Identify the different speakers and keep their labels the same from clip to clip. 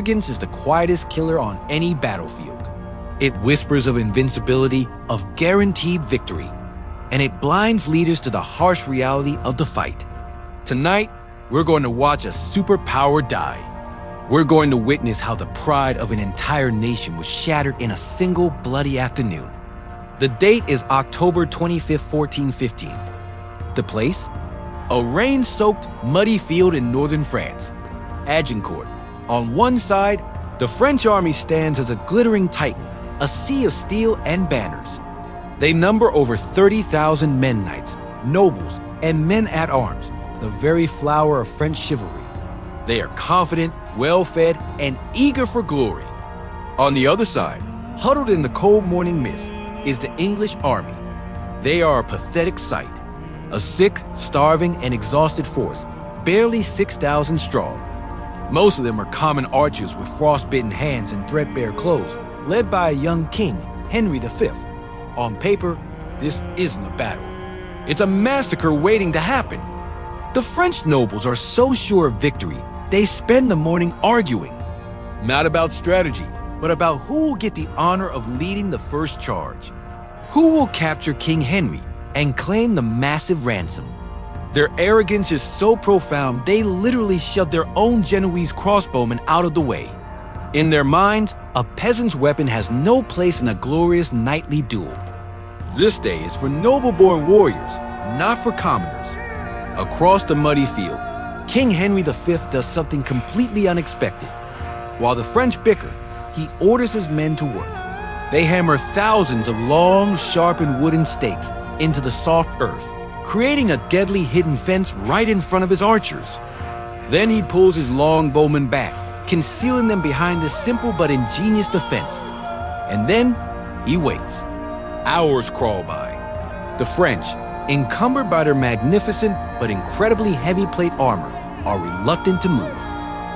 Speaker 1: Arrogance is the quietest killer on any battlefield. It whispers of invincibility, of guaranteed victory, and it blinds leaders to the harsh reality of the fight. Tonight, we're going to watch a superpower die. We're going to witness how the pride of an entire nation was shattered in a single bloody afternoon. The date is October 25th, 1415. The place? A rain-soaked, muddy field in northern France, Agincourt. On one side, the French army stands as a glittering titan, a sea of steel and banners. They number over 30,000 men knights, nobles, and men-at-arms, the very flower of French chivalry. They are confident, well-fed, and eager for glory. On the other side, huddled in the cold morning mist, is the English army. They are a pathetic sight. A sick, starving, and exhausted force, barely 6,000 strong. Most of them are common archers with frostbitten hands and threadbare clothes, led by a young king, Henry V. On paper, this isn't a battle. It's a massacre waiting to happen. The French nobles are so sure of victory, they spend the morning arguing. Not about strategy, but about who will get the honor of leading the first charge. Who will capture King Henry and claim the massive ransom? Their arrogance is so profound, they literally shoved their own Genoese crossbowmen out of the way. In their minds, a peasant's weapon has no place in a glorious knightly duel. This day is for noble-born warriors, not for commoners. Across the muddy field, King Henry V does something completely unexpected. While the French bicker, he orders his men to work. They hammer thousands of long, sharpened wooden stakes into the soft earth, creating a deadly hidden fence right in front of his archers. Then he pulls his longbowmen back, concealing them behind this simple but ingenious defense. And then he waits. Hours crawl by. The French, encumbered by their magnificent but incredibly heavy plate armor, are reluctant to move.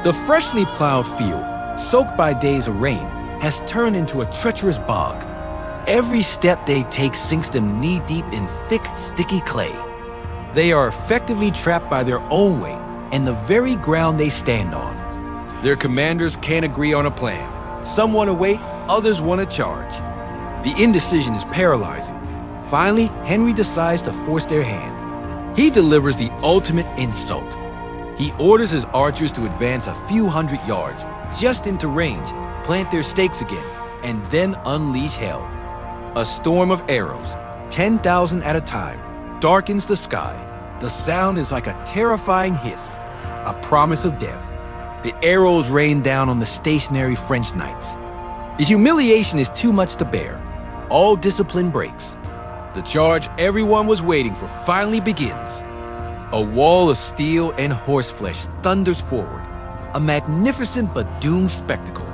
Speaker 1: The freshly plowed field, soaked by days of rain, has turned into a treacherous bog. Every step they take sinks them knee-deep in thick, sticky clay. They are effectively trapped by their own weight and the very ground they stand on. Their commanders can't agree on a plan. Some want to wait, others want to charge. The indecision is paralyzing. Finally, Henry decides to force their hand. He delivers the ultimate insult. He orders his archers to advance a few hundred yards, just into range, plant their stakes again, and then unleash hell. A storm of arrows, 10,000 at a time, darkens the sky. The sound is like a terrifying hiss, a promise of death. The arrows rain down on the stationary French knights. The humiliation is too much to bear. All discipline breaks. The charge everyone was waiting for finally begins. A wall of steel and horseflesh thunders forward, a magnificent but doomed spectacle.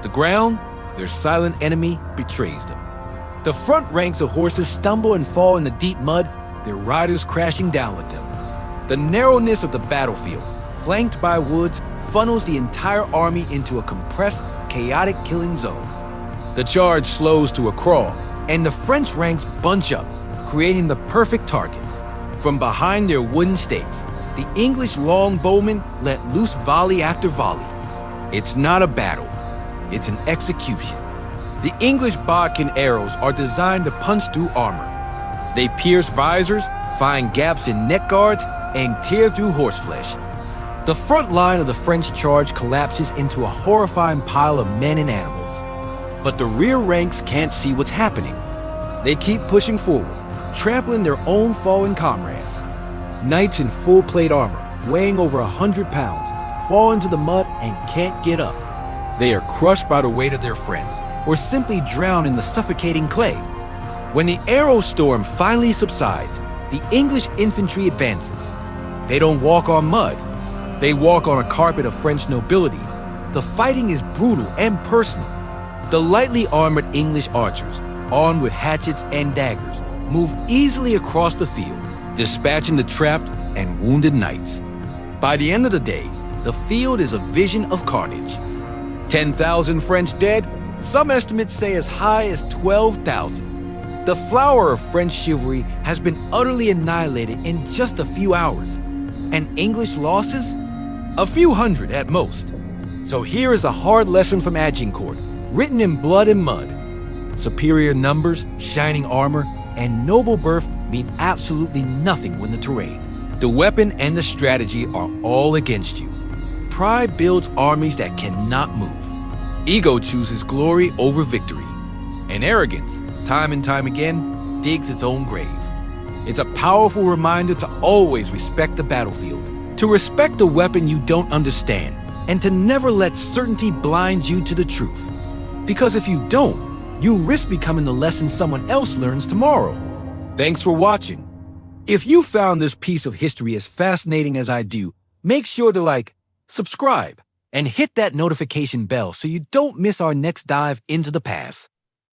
Speaker 1: The ground, their silent enemy, betrays them. The front ranks of horses stumble and fall in the deep mud, their riders crashing down with them. The narrowness of the battlefield, flanked by woods, funnels the entire army into a compressed, chaotic killing zone. The charge slows to a crawl, and the French ranks bunch up, creating the perfect target. From behind their wooden stakes, the English longbowmen let loose volley after volley. It's not a battle, it's an execution. The English bodkin arrows are designed to punch through armor. They pierce visors, find gaps in neck guards, and tear through horseflesh. The front line of the French charge collapses into a horrifying pile of men and animals. But the rear ranks can't see what's happening. They keep pushing forward, trampling their own fallen comrades. Knights in full plate armor, weighing over 100 pounds, fall into the mud and can't get up. They are crushed by the weight of their friends, or simply drown in the suffocating clay. When the arrow storm finally subsides, the English infantry advances. They don't walk on mud. They walk on a carpet of French nobility. The fighting is brutal and personal. The lightly armored English archers, armed with hatchets and daggers, move easily across the field, dispatching the trapped and wounded knights. By the end of the day, the field is a vision of carnage. 10,000 French dead, some estimates say as high as 12,000. The flower of French chivalry has been utterly annihilated in just a few hours. And English losses? A few hundred at most. So here is a hard lesson from Agincourt, written in blood and mud. Superior numbers, shining armor, and noble birth mean absolutely nothing when the terrain, the weapon, and the strategy are all against you. Pride builds armies that cannot move. Ego chooses glory over victory. And arrogance, time and time again, digs its own grave. It's a powerful reminder to always respect the battlefield, to respect the weapon you don't understand, and to never let certainty blind you to the truth. Because if you don't, you risk becoming the lesson someone else learns tomorrow. Thanks for watching. If you found this piece of history as fascinating as I do, make sure to subscribe, and hit that notification bell so you don't miss our next dive into the past.